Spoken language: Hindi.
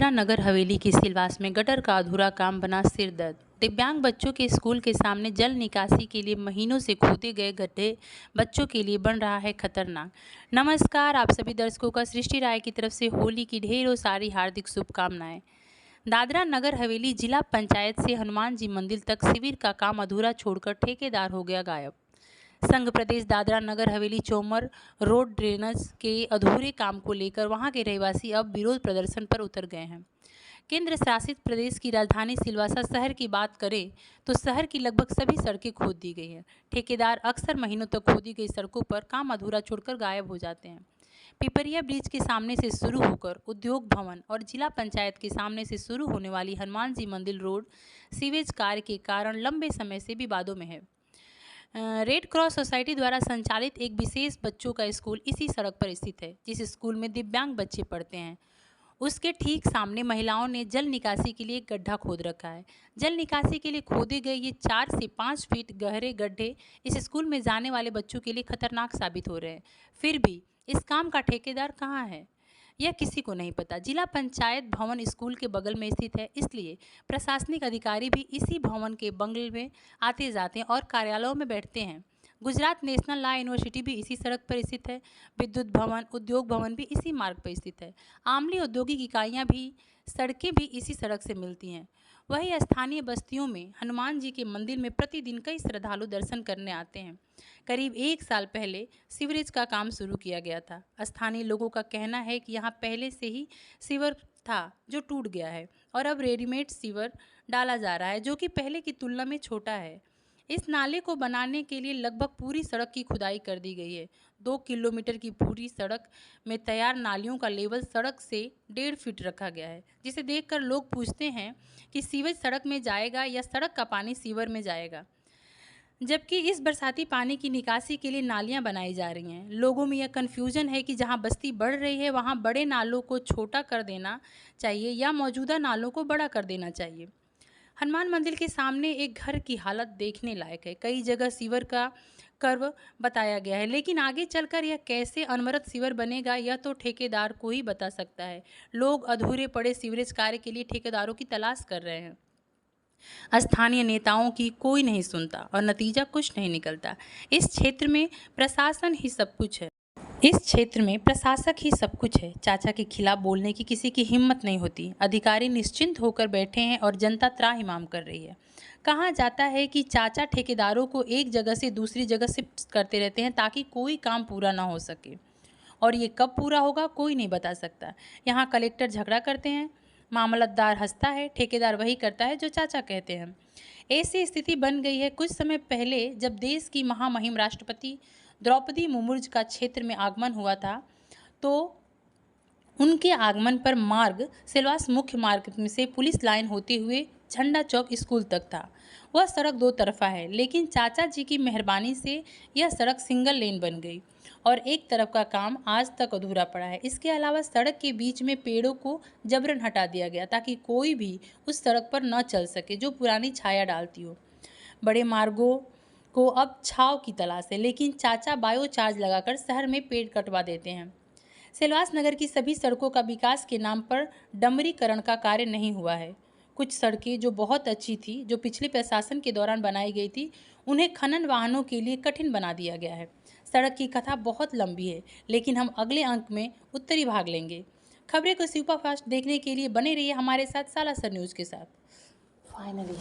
दादरा नगर हवेली की सिलवास में गटर का अधूरा काम बना सिरदर्द। दिव्यांग बच्चों के स्कूल के सामने जल निकासी के लिए महीनों से खोदे गए गड्ढे बच्चों के लिए बन रहा है खतरनाक। नमस्कार, आप सभी दर्शकों का सृष्टि राय की तरफ से होली की ढेरों सारी हार्दिक शुभकामनाएं। दादरा नगर हवेली जिला पंचायत से हनुमान जी मंदिर तक शिविर का काम अधूरा छोड़कर ठेकेदार हो गया गायब। संघ प्रदेश दादरा नगर हवेली चोमर रोड ड्रेनेज के अधूरे काम को लेकर वहां के रहवासी अब विरोध प्रदर्शन पर उतर गए हैं। केंद्र शासित प्रदेश की राजधानी सिलवासा शहर की बात करें तो शहर की लगभग सभी सड़कें खोद दी गई हैं। ठेकेदार अक्सर महीनों तक खोदी गई सड़कों पर काम अधूरा छोड़कर गायब हो जाते हैं। पिपरिया ब्रिज के सामने से शुरू होकर उद्योग भवन और जिला पंचायत के सामने से शुरू होने वाली हनुमान जी मंदिर रोड सीवेज कार्य के कारण लंबे समय से विवादों में है। रेड क्रॉस सोसाइटी द्वारा संचालित एक विशेष बच्चों का स्कूल इसी सड़क पर स्थित है। जिस स्कूल में दिव्यांग बच्चे पढ़ते हैं उसके ठीक सामने महिलाओं ने जल निकासी के लिए एक गड्ढा खोद रखा है। जल निकासी के लिए खोदे गए ये 4 से 5 फीट गहरे गड्ढे इस स्कूल में जाने वाले बच्चों के लिए खतरनाक साबित हो रहे हैं। फिर भी इस काम का ठेकेदार कहाँ है यह किसी को नहीं पता। जिला पंचायत भवन स्कूल के बगल में स्थित है, इसलिए प्रशासनिक अधिकारी भी इसी भवन के बगल में आते जाते हैं और कार्यालयों में बैठते हैं। गुजरात नेशनल लॉ यूनिवर्सिटी भी इसी सड़क पर स्थित है। विद्युत भवन, उद्योग भवन भी इसी मार्ग पर स्थित है। आमली औद्योगिक इकाइयाँ भी, सड़कें भी इसी सड़क से मिलती हैं। वही स्थानीय बस्तियों में हनुमान जी के मंदिर में प्रतिदिन कई श्रद्धालु दर्शन करने आते हैं। करीब 1 साल पहले सीवरेज का काम शुरू किया गया था। स्थानीय लोगों का कहना है कि यहाँ पहले से ही सीवर था जो टूट गया है और अब रेडीमेड सीवर डाला जा रहा है जो कि पहले की तुलना में छोटा है। इस नाले को बनाने के लिए लगभग पूरी सड़क की खुदाई कर दी गई है। 2 किलोमीटर की पूरी सड़क में तैयार नालियों का लेवल सड़क से 1.5 फीट रखा गया है, जिसे देखकर लोग पूछते हैं कि सीवेज सड़क में जाएगा या सड़क का पानी सीवर में जाएगा, जबकि इस बरसाती पानी की निकासी के लिए नालियां बनाई जा रही हैं। लोगों में यह कन्फ्यूजन है कि जहां बस्ती बढ़ रही है वहां बड़े नालों को छोटा कर देना चाहिए या मौजूदा नालों को बड़ा कर देना चाहिए। हनुमान मंदिर के सामने एक घर की हालत देखने लायक है। कई जगह सीवर का कर्व बताया गया है, लेकिन आगे चलकर यह कैसे अनवरत सीवर बनेगा यह तो ठेकेदार को ही बता सकता है। लोग अधूरे पड़े सीवरेज कार्य के लिए ठेकेदारों की तलाश कर रहे हैं। स्थानीय नेताओं की कोई नहीं सुनता और नतीजा कुछ नहीं निकलता। इस क्षेत्र में प्रशासन ही सब कुछ है। इस क्षेत्र में प्रशासक ही सब कुछ है। चाचा के खिलाफ बोलने की किसी की हिम्मत नहीं होती। अधिकारी निश्चिंत होकर बैठे हैं और जनता त्राहिमाम कर रही है। कहा जाता है कि चाचा ठेकेदारों को एक जगह से दूसरी जगह शिफ्ट करते रहते हैं ताकि कोई काम पूरा ना हो सके, और ये कब पूरा होगा कोई नहीं बता सकता। यहाँ कलेक्टर झगड़ा करते हैं, मामलतदार हंसता है, ठेकेदार वही करता है जो चाचा कहते हैं। ऐसी स्थिति बन गई है। कुछ समय पहले जब देश की महामहिम राष्ट्रपति द्रौपदी मुर्मू का क्षेत्र में आगमन हुआ था तो उनके आगमन पर मार्ग सिलवास मुख्य मार्ग से पुलिस लाइन होते हुए झंडा चौक स्कूल तक था। वह सड़क 2 तरफा है, लेकिन चाचा जी की मेहरबानी से यह सड़क सिंगल लेन बन गई और एक तरफ का काम आज तक अधूरा पड़ा है। इसके अलावा सड़क के बीच में पेड़ों को जबरन हटा दिया गया ताकि कोई भी उस सड़क पर न चल सके जो पुरानी छाया डालती हो। बड़े मार्गों को अब छाव की तलाश है, लेकिन चाचा बायो चार्ज लगाकर शहर में पेड़ कटवा देते हैं। सिलवास नगर की सभी सड़कों का विकास के नाम पर डमरीकरण का कार्य नहीं हुआ है। कुछ सड़कें जो बहुत अच्छी थी, जो पिछले प्रशासन के दौरान बनाई गई थी, उन्हें खनन वाहनों के लिए कठिन बना दिया गया है। सड़क की कथा बहुत लंबी है, लेकिन हम अगले अंक में उत्तरी भाग लेंगे। खबरें को सुपरफास्ट देखने के लिए बने रहिए हमारे साथ सालासर न्यूज़ के साथ। फाइनली